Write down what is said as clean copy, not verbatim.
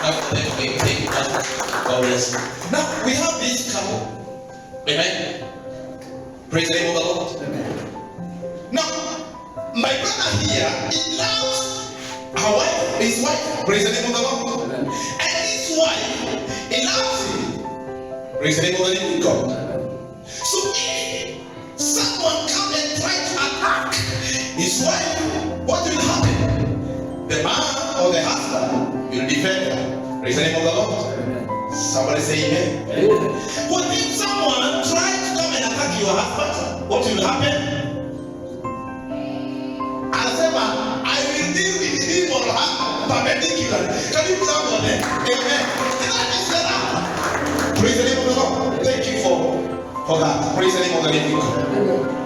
Thank you, Pastor. God bless you. Now we have this couple. Amen. Praise the name of the Lord. Now, my brother here, he loves her wife, his wife. Praise the name of the Lord. And his wife, he loves him. Praise the name of the living God. So if someone come and try to attack his wife, what will happen? The man or the husband will defend her. Praise the name of the Lord. Somebody say amen. What if someone tries to come and attack your husband? What will happen? I will deal with him or her perpendicularly. Can you clap for them? Amen. That is the Lord. Praise the name of the Lord. Thank you for that. Praise the name of the living God.